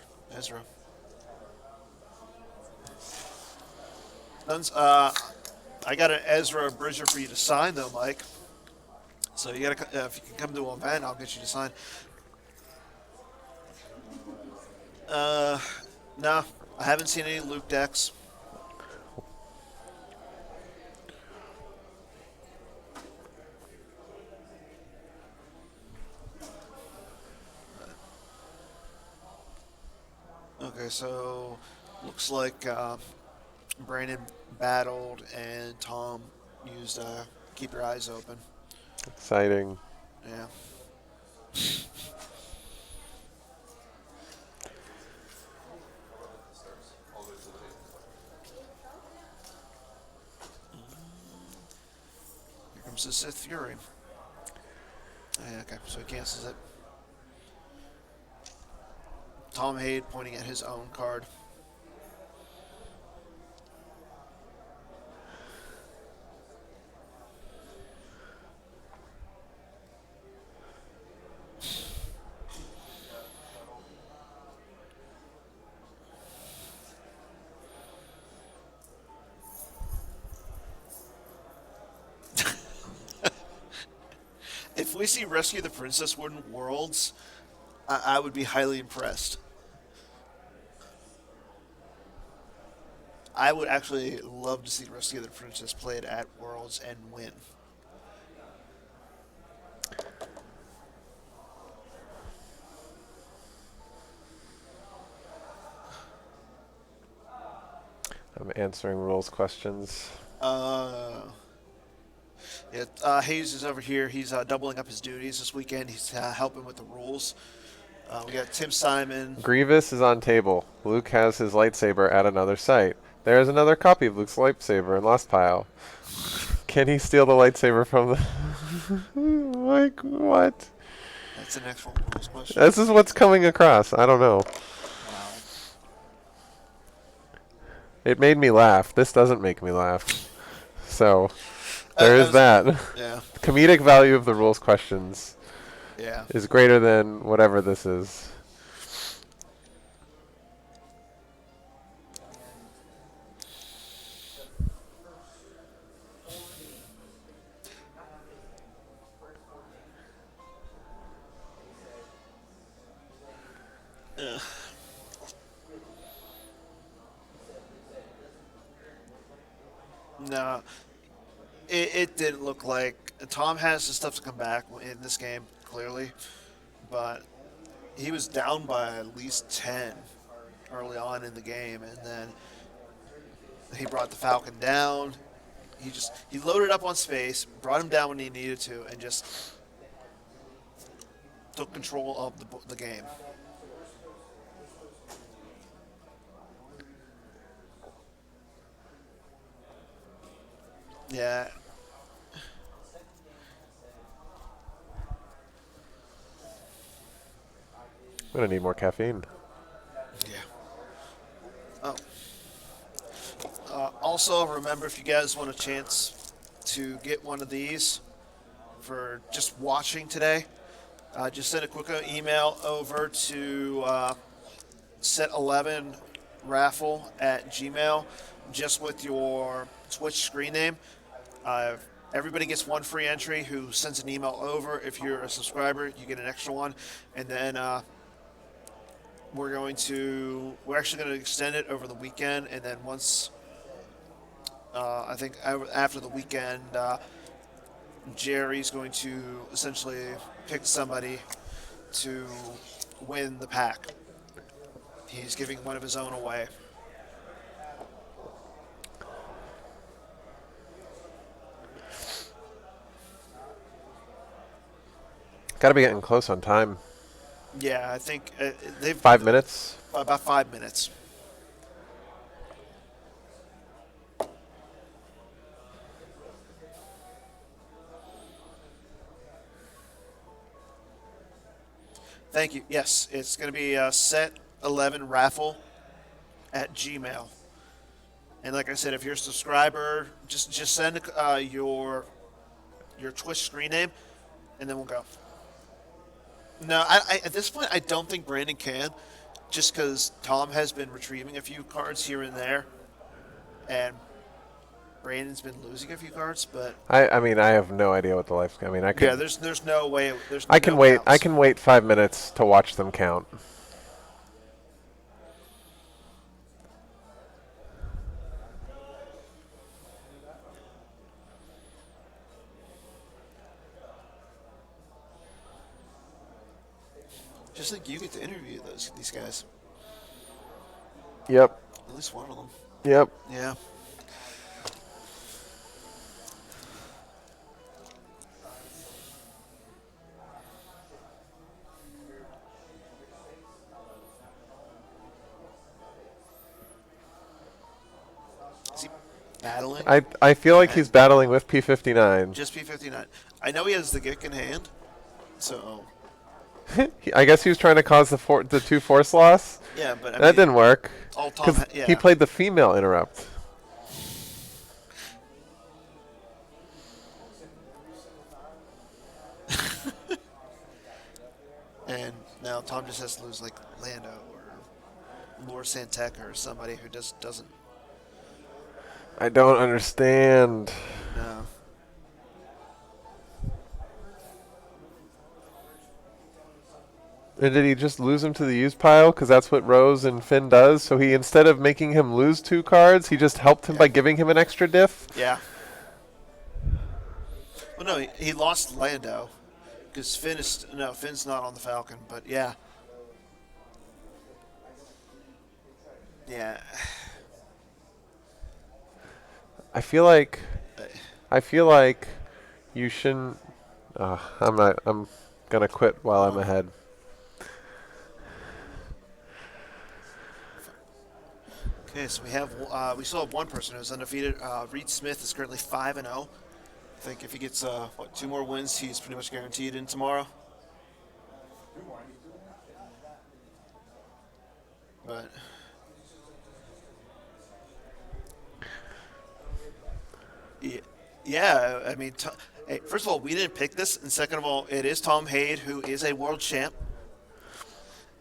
I got an Ezra Bridger for you to sign though, Mike. So you gotta if you can come to an event, I'll get you to sign. Uh, no, I haven't seen any Luke decks. Okay, so looks like Brandon battled and Tom used keep your eyes open. Exciting. Yeah. Here comes the Sith Fury. Yeah, okay, so he cancels it. Tom Haid pointing at his own card. If we see Rescue the Princess win Worlds, I would be highly impressed. I would actually love to see Rescue the Princess play it at Worlds and win. I'm answering rules questions. Uh, yeah, Hayes is over here. He's doubling up his duties this weekend. He's helping with the rules. We got Tim Simon. Grievous is on table. Luke has his lightsaber at another site. There's another copy of Luke's lightsaber in Lost Pile. Can he steal the lightsaber from the... like, what? That's an actual rules question. This is what's coming across. I don't know. Wow. It made me laugh. This doesn't make me laugh. So, I there is was, that. yeah. Comedic value of the rules questions Yeah. is greater than whatever this is. No, it didn't look like Tom has the stuff to come back in this game clearly, but he was down by at least 10 early on in the game, and then he brought the Falcon down. He loaded up on space, brought him down when he needed to, and just took control of the game. Yeah. I'm going to need more caffeine. Yeah. Oh. Also, remember if you guys want a chance to get one of these for just watching today, just send a quick email over to set11 raffle at Gmail just with your Twitch screen name. Uh, Everybody gets one free entry who sends an email over. If you're a subscriber, you get an extra one. And then we're actually going to extend it over the weekend. And then once, I think after the weekend, Jerry's going to essentially pick somebody to win the pack. He's giving one of his own away. Got to be getting close on time. Yeah, I think they've 5 minutes? about 5 minutes. Thank you. Yes, it's going to be set 11 raffle at Gmail. And like I said, if you're a subscriber, just send your Twitch screen name, and then we'll go. No, at this point, I don't think Brandon can, just because Tom has been retrieving a few cards here and there, and Brandon's been losing a few cards. But I mean, I have no idea what the life... I mean, I could... yeah, there's no way. There's I can no wait. I counts. can wait 5 minutes to watch them count. Just think you get to interview these guys. Yep. At least one of them. Yep. Yeah. Is he battling? I feel like he's battling with P59. Just P59. I know he has the Gick in hand, so I guess he was trying to cause the 2 force loss. yeah. But I That mean, didn't work. all Tom, Because yeah. he played the female interrupt. And now Tom just has to lose like Lando or Lord Santeca or somebody who doesn't. I don't understand. No. And did he just lose him to the use pile? Because that's what Rose and Finn does. So he, instead of making him lose 2 cards, he just helped him by giving him an extra diff? Yeah. Well, no, he lost Lando because Finn's not on the Falcon, but yeah. Yeah. I feel like you shouldn't. I'm not. I'm gonna quit while I'm ahead. Okay, so we still have one person who's undefeated. Reed Smith is currently 5-0. I think if he gets two more wins, he's pretty much guaranteed in tomorrow. But yeah, yeah I mean, hey, first of all, we didn't pick this, and second of all, it is Tom Haid who is a world champ,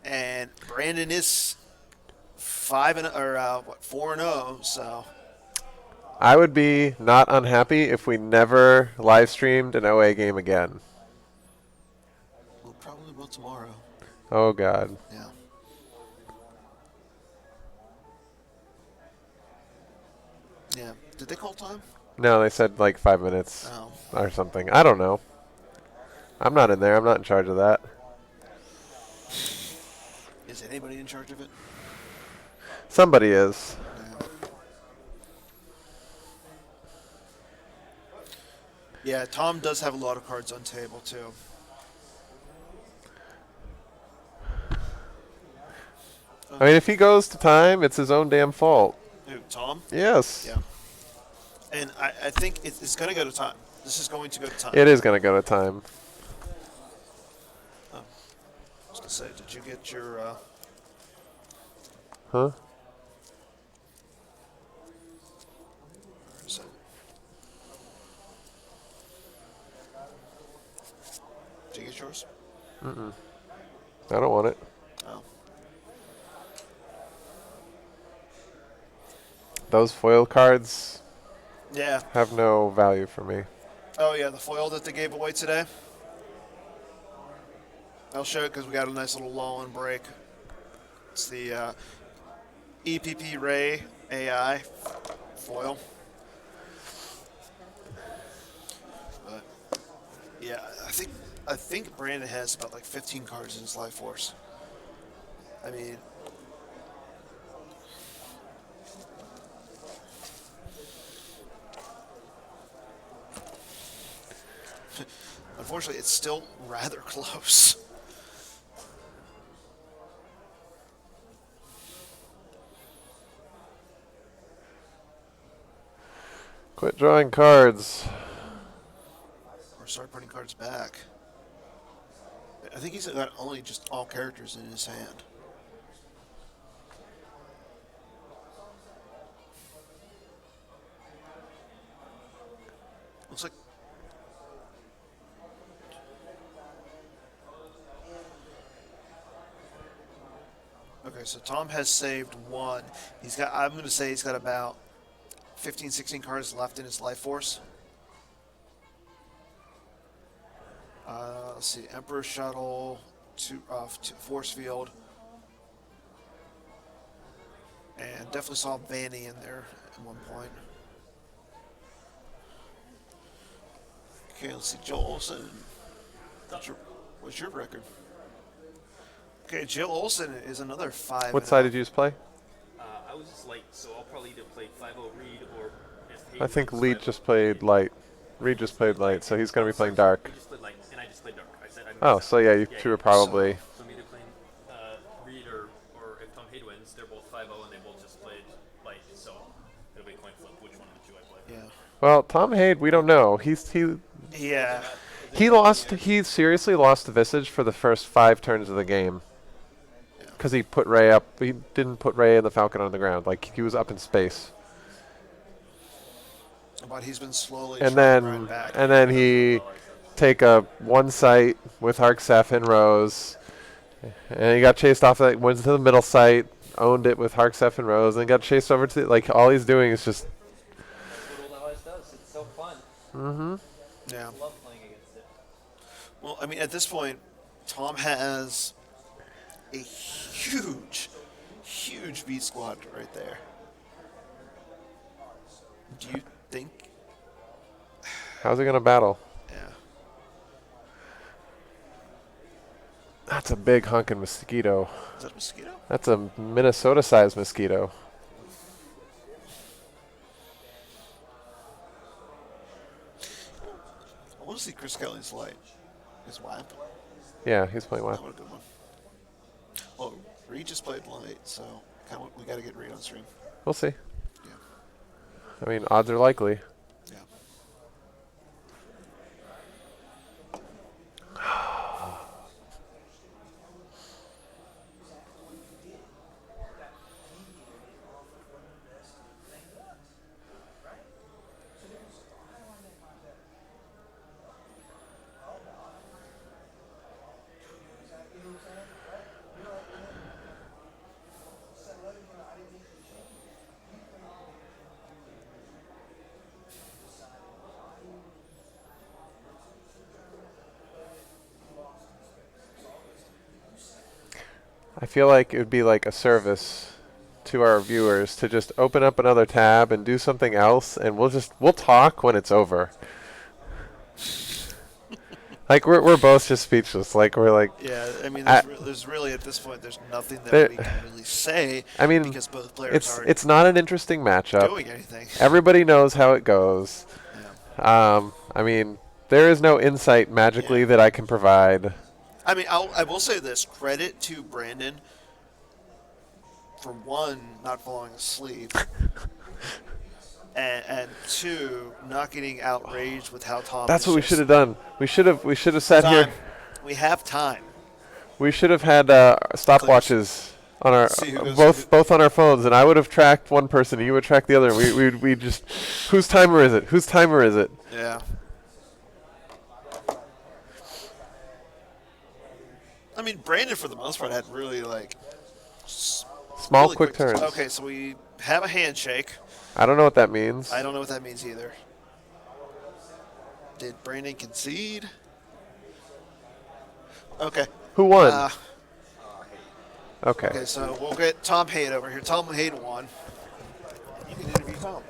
and Brandon is 4-0. So I would be not unhappy if we never live streamed an OA game again. we'll probably will tomorrow. Oh God. Yeah. Yeah. Did they call time? No, they said like 5 minutes Oh. or something. I don't know. I'm not in there. I'm not in charge of that. Is anybody in charge of it? Somebody is. No. Yeah, Tom does have a lot of cards on table too. I mean, if he goes to time, it's his own damn fault. Who, Tom? Yes. Yeah. And I think it's going to go to time. This is going to go to time. It is going to go to time. I was going to say, did you get your... Huh? where is it? Did you get yours? I don't want it. Oh. Those foil cards Yeah. have no value for me. Oh, yeah, the foil that they gave away today. I'll show it because we got a nice little lull and break. It's the EPP Ray AI foil. But yeah, I think Brandon has about like 15 cards in his life force. I mean, unfortunately, it's still rather close. Quit drawing cards. Or start putting cards back. I think he's got only just all characters in his hand. Looks like. Okay, so Tom has saved one. I'm going to say he's got about 15, 16 cards left in his life force. Let's see, Emperor Shuttle, Force Field, and definitely saw Vanny in there at one point. Okay, let's see, Joel Olsen. What's your record? Okay, Jill Olsen is another 5. What side did you just play? I was just late, so I'll probably either play 5-0 Reed or if Hayden I think wins, Lead 5-0. just played light. Reed just played light, so he's going to be playing dark. We just played light, and I just played dark. I said I Oh, mixed so up. yeah, you two are probably... So I'm either playing Reed or if Tom Hayden wins, they're both 5-0 and they both just played light. So it'll be a coin flip which one of the two I play. Yeah. Well, Tom Haid, we don't know. Yeah. He seriously lost the Visage for the first 5 turns of the game. Because he put Ray up. He didn't put Ray and the Falcon on the ground. Like, he was up in space. But he's been slowly And trying to grind back. then he take a one site with Harksef and Rose. And he got chased off that, went to the middle site, owned it with Harksef and Rose, and then got chased over to, like, all he's doing is just... That's what old LS does. It's so fun. Yeah. I love playing against it. Well, I mean, at this point, Tom has a huge, huge beat squad right there. Do you think? How's he going to battle? Yeah. That's a big hunkin' mosquito. Is that a mosquito? That's a Minnesota-sized mosquito. I want to see Chris Kelly's light. His WAP. Yeah, he's playing That well. would a good one. Oh, Reed just played light, so we got to get Reed on stream. We'll see. Yeah. I mean, odds are likely. Yeah. I feel like it would be like a service to our viewers to just open up another tab and do something else, and we'll talk when it's over. Like we're both just speechless. Like we're like, Yeah, I mean, I, there's really at this point there's nothing that there, we can really say I mean, because both players aren't it's not an interesting matchup. doing anything. Everybody knows how it goes. Yeah. I mean, there is no insight magically Yeah. that I can provide. I mean, I will say this: credit to Brandon for one, not falling asleep, and two, not getting outraged with how Tom. That's is what we just- should have done. We should have sat Time. here. We have time. We should have had stopwatches on our See who goes- both on our phones, and I would have tracked one person, and you would track the other. We just whose timer is it? Whose timer is it? Yeah. I mean, Brandon for the most part had really like Small, really quick turns. Okay, so we have a handshake. I don't know what that means. I don't know what that means either. Did Brandon concede? Okay. Who won? Okay, Okay. so we'll get Tom Haight over here. Tom Haight won. You can interview Tom.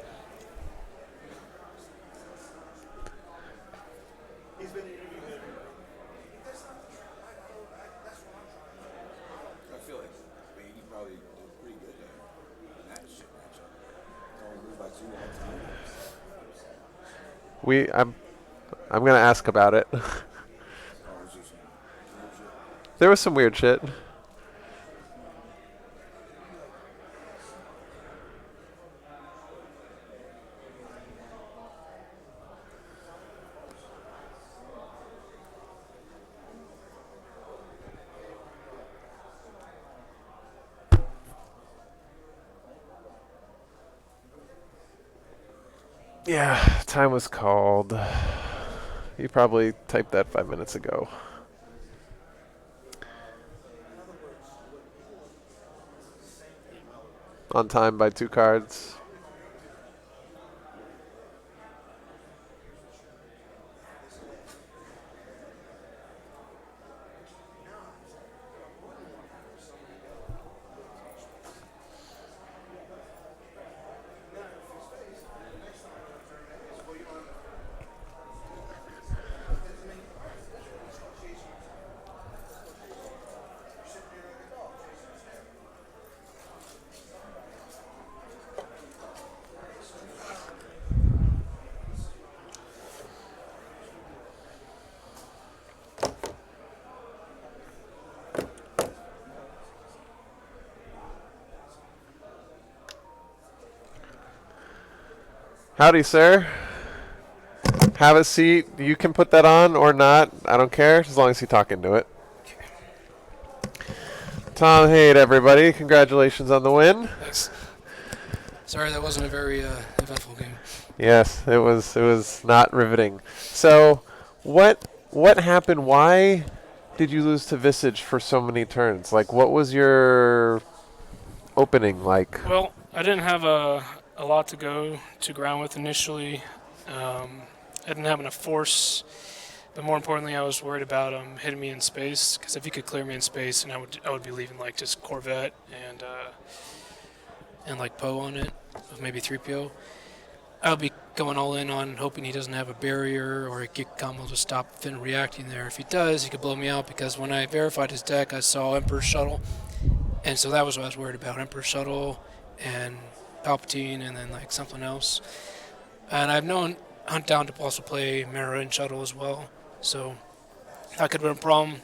He's been interviewed. I feel like he probably did pretty good there in that shit matchup. Only lose by 2 all time. I'm gonna ask about it. Oh, it's just bullshit. There was some weird shit. Yeah, time was called. You probably typed that 5 minutes ago. On time by 2 cards. Howdy, sir. Have a seat. You can put that on or not. I don't care, as long as you talk into it. Tom Haight, everybody. Congratulations on the win. Thanks. Sorry, that wasn't a very eventful game. Yes, it was not riveting. So, what happened? Why did you lose to Visage for so many turns? Like, what was your opening like? Well, I didn't have a lot to go to ground with initially. I didn't have enough force, but more importantly, I was worried about hitting me in space. Because if he could clear me in space, and I would be leaving like just Corvette and like Poe on it, with maybe 3PO. I would be going all in on hoping he doesn't have a barrier or a Geek combo to stop Finn reacting there. If he does, he could blow me out because when I verified his deck, I saw Emperor Shuttle. And so that was what I was worried about, Emperor Shuttle and Palpatine and then like something else. And I've known Hunt Down to also play Mara and Shuttle as well. So that could have been a problem.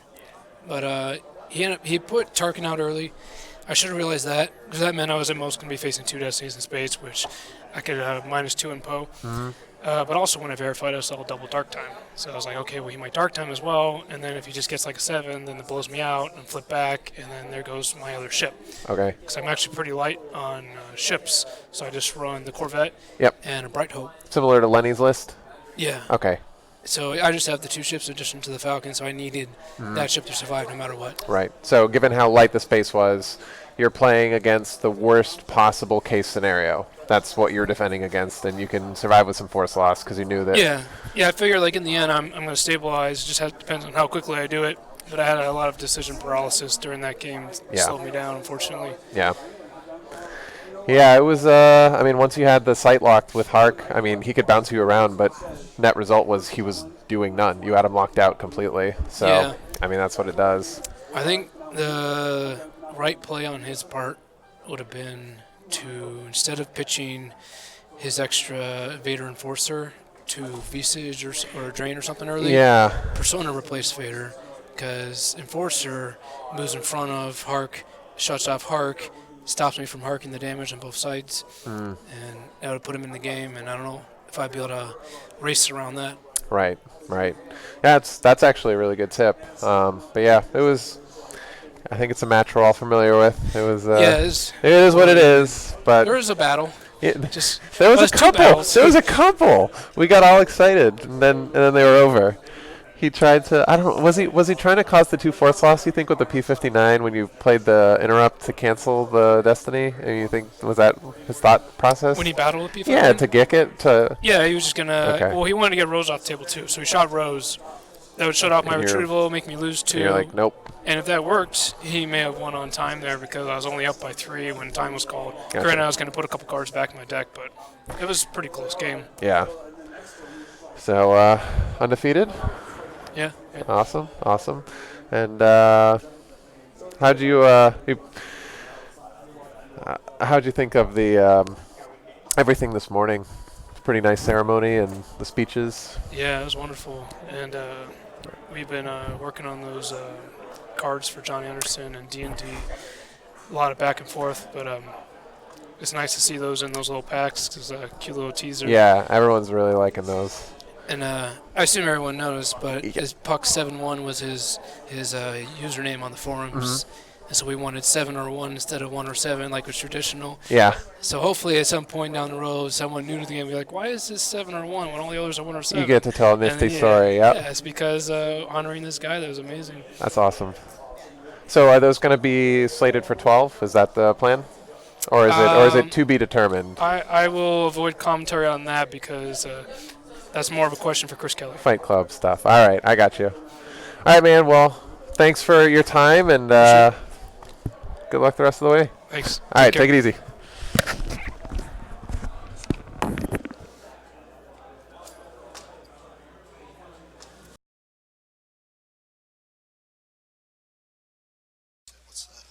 But he put Tarkin out early. I should have realized that, because that meant I was at most going to be facing 2 Destinies in Spades, which I could -2 in Poe. But also when I verified, I saw double Dark Time. So I was like, okay, well, he might Dark Time as well, and then if he just gets like a 7, then it blows me out and flip back, and then there goes my other ship. Okay. Because I'm actually pretty light on ships, so I just run the Corvette Yep. and a Bright Hope. Similar to Lenny's list? Yeah. Okay. So I just have the 2 ships in addition to the Falcon, so I needed that ship to survive no matter what. Right. So given how light the space was, you're playing against the worst possible case scenario. That's what you're defending against, and you can survive with some force loss because you knew that. Yeah. I figure like in the end I'm going to stabilize. It just depends on how quickly I do it. But I had a lot of decision paralysis during that game. It slowed me down, unfortunately. Yeah. Yeah, it was, I mean, once you had the sight locked with Hark, I mean, he could bounce you around, but net result was he was doing none. You had him locked out completely. So, Yeah. I mean, that's what it does. I think the right play on his part would have been to, instead of pitching his extra Vader Enforcer to Visage or Drain or something early, Yeah. Persona replaced Vader, because Enforcer moves in front of Hark, shuts off Hark, stops me from harking the damage on both sides, and that would put him in the game, and I don't know if I'd be able to race around that. Right. Yeah, that's actually a really good tip. But yeah, it was. I think it's a match we're all familiar with. It was. It is what it is. But there was a battle. Just there was a 2 couple. battles. There was a couple. We got all excited, and then they were over. He tried to. I don't. Was he trying to cause the 2 force loss? You think with the P59 when you played the interrupt to cancel the Destiny? And you think was that his thought process? When he battled with people? Yeah, to gick it to. Yeah, he was just gonna. Okay. Well, he wanted to get Rose off the table too, so he shot Rose. That would shut off my And you're- retrieval, make me lose 2. And you're like, nope. And if that worked, he may have won on time there because I was only up by 3 when time was called. Gotcha. Granted, I was going to put a couple cards back in my deck, but it was a pretty close game. Yeah. So undefeated. Yeah. Awesome. And how'd you think of the everything this morning? Pretty nice ceremony and the speeches. Yeah, it was wonderful. And we've been working on those cards for John Anderson and D&D. A lot of back and forth, but it's nice to see those in those little packs because cute little teaser. Yeah, everyone's really liking those. And I assume everyone knows, but Yeah. his Puck71 was his username on the forums. And so we wanted 7 or 1 instead of 1 or 7 like was traditional. Yeah. So hopefully at some point down the road, someone new to the game will be like, why is this 7 or 1 when all the others are 1 or 7? You get to tell a nifty And then, story. Yep. Yeah, it's because honoring this guy that was amazing. That's awesome. So are those going to be slated for 12? Is that the plan? Or is it to be determined? I will avoid commentary on that because that's more of a question for Chris Kelly. Fight Club stuff. All right, I got you. All right, man. Well, thanks for your time, and good luck the rest of the way. Thanks. All right, care. take it easy.